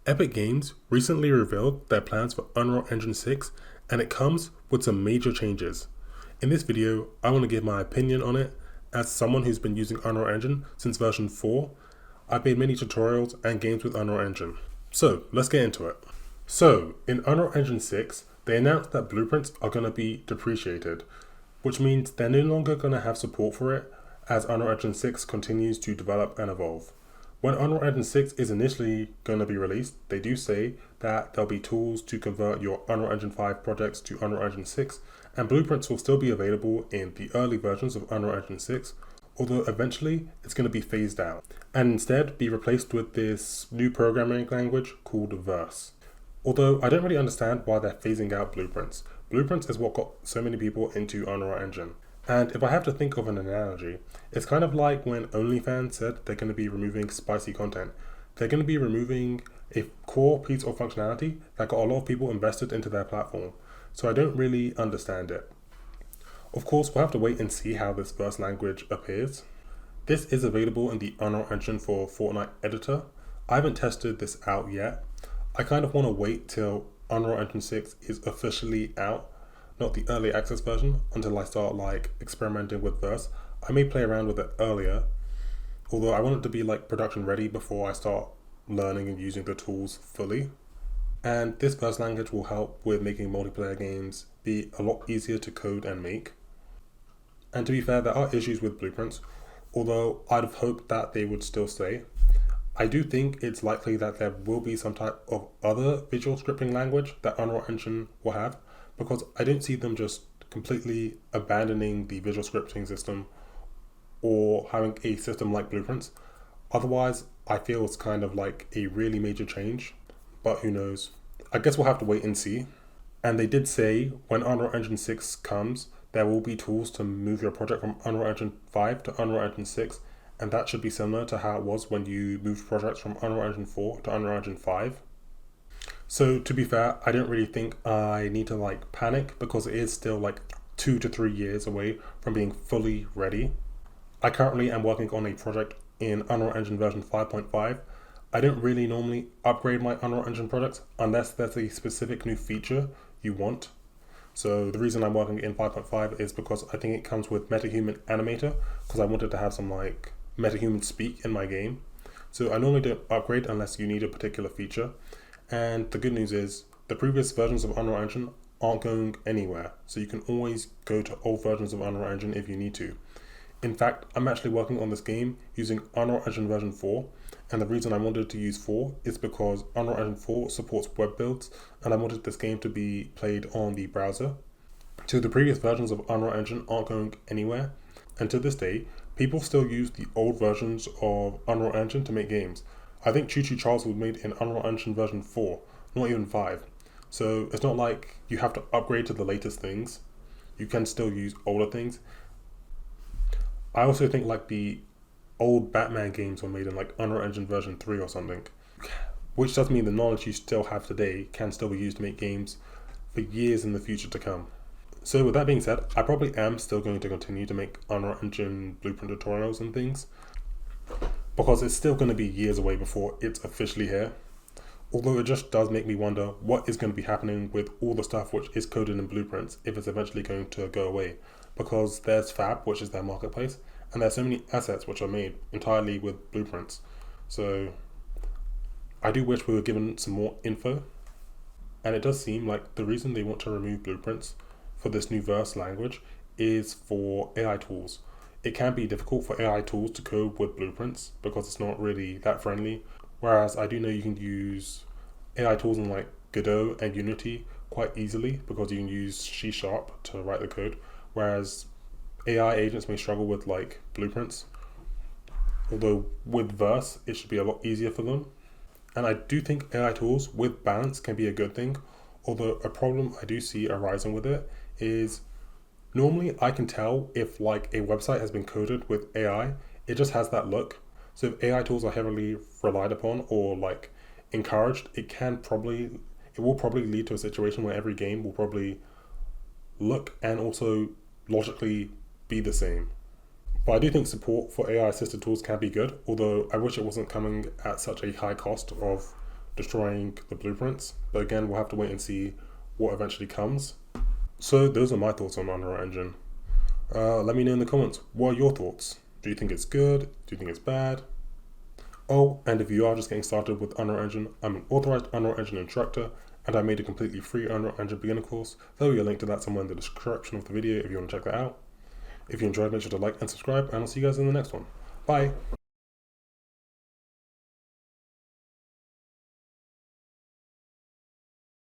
Epic Games recently revealed their plans for Unreal Engine 6, and it comes with some major changes. In this video, I want to give my opinion on it. As someone who's been using Unreal Engine since version 4, I've made many tutorials and games with Unreal Engine. So, let's get into it. So, in Unreal Engine 6, they announced that blueprints are going to be depreciated, which means they're no longer going to have support for it as Unreal Engine 6 continues to develop and evolve. When Unreal Engine 6 is initially going to be released, they do say that there'll be tools to convert your Unreal Engine 5 projects to Unreal Engine 6, and blueprints will still be available in the early versions of Unreal Engine 6, although eventually it's going to be phased out, and instead be replaced with this new programming language called Verse. Although I don't really understand why they're phasing out blueprints. Blueprints is what got so many people into Unreal Engine. And if I have to think of an analogy, it's kind of like when OnlyFans said they're going to be removing spicy content. They're going to be removing a core piece of functionality that got a lot of people invested into their platform. So I don't really understand it. Of course, we'll have to wait and see how this Verse language appears. This is available in the Unreal Engine for Fortnite editor. I haven't tested this out yet. I kind of want to wait till Unreal Engine 6 is officially out, not the early access version, until I start experimenting with Verse. I may play around with it earlier, although I want it to be production ready before I start learning and using the tools fully. And this Verse language will help with making multiplayer games be a lot easier to code and make. And to be fair, there are issues with blueprints, although I'd have hoped that they would still stay. I do think it's likely that there will be some type of other visual scripting language that Unreal Engine will have, because I don't see them just completely abandoning the visual scripting system or having a system like blueprints. Otherwise, I feel it's kind of like a really major change, but who knows. I guess we'll have to wait and see. And they did say when Unreal Engine 6 comes, there will be tools to move your project from Unreal Engine 5 to Unreal Engine 6, and that should be similar to how it was when you moved projects from Unreal Engine 4 to Unreal Engine 5. So to be fair, I don't really think I need to panic, because it is still 2 to 3 years away from being fully ready. I currently am working on a project in Unreal Engine version 5.5. I don't really normally upgrade my Unreal Engine projects unless there's a specific new feature you want. So the reason I'm working in 5.5 is because I think it comes with MetaHuman Animator, because I wanted to have some MetaHuman speak in my game. So I normally don't upgrade unless you need a particular feature. And the good news is the previous versions of Unreal Engine aren't going anywhere. So you can always go to old versions of Unreal Engine if you need to. In fact, I'm actually working on this game using Unreal Engine version 4. And the reason I wanted to use 4 is because Unreal Engine 4 supports web builds, and I wanted this game to be played on the browser. So the previous versions of Unreal Engine aren't going anywhere. And to this day, people still use the old versions of Unreal Engine to make games. I think Choo Choo Charles was made in Unreal Engine version 4, not even 5. So it's not like you have to upgrade to the latest things. You can still use older things. I also think the old Batman games were made in Unreal Engine version 3 or something, which does mean the knowledge you still have today can still be used to make games for years in the future to come. So with that being said, I probably am still going to continue to make Unreal Engine blueprint tutorials and things, because it's still going to be years away before it's officially here. Although it just does make me wonder what is going to be happening with all the stuff which is coded in blueprints if it's eventually going to go away. Because there's Fab, which is their marketplace, and there's so many assets which are made entirely with blueprints. So I do wish we were given some more info. And it does seem like the reason they want to remove blueprints for this new Verse language is for AI tools. It can be difficult for AI tools to code with blueprints because it's not really that friendly. Whereas I do know you can use AI tools in Godot and Unity quite easily because you can use C# to write the code. Whereas AI agents may struggle with blueprints. Although with Verse, it should be a lot easier for them. And I do think AI tools with balance can be a good thing. Although a problem I do see arising with it is normally I can tell if a website has been coded with AI. It just has that look. So if AI tools are heavily relied upon or encouraged, it will probably lead to a situation where every game will probably look and also logically be the same. But I do think support for AI assisted tools can be good, although I wish it wasn't coming at such a high cost of destroying the blueprints. But again, we'll have to wait and see what eventually comes. So those are my thoughts on Unreal Engine. Let me know in the comments, what are your thoughts? Do you think it's good? Do you think it's bad? Oh, and if you are just getting started with Unreal Engine, I'm an authorized Unreal Engine instructor, and I made a completely free Unreal Engine beginner course. There'll be a link to that somewhere in the description of the video if you want to check that out. If you enjoyed, make sure to like and subscribe, and I'll see you guys in the next one. Bye!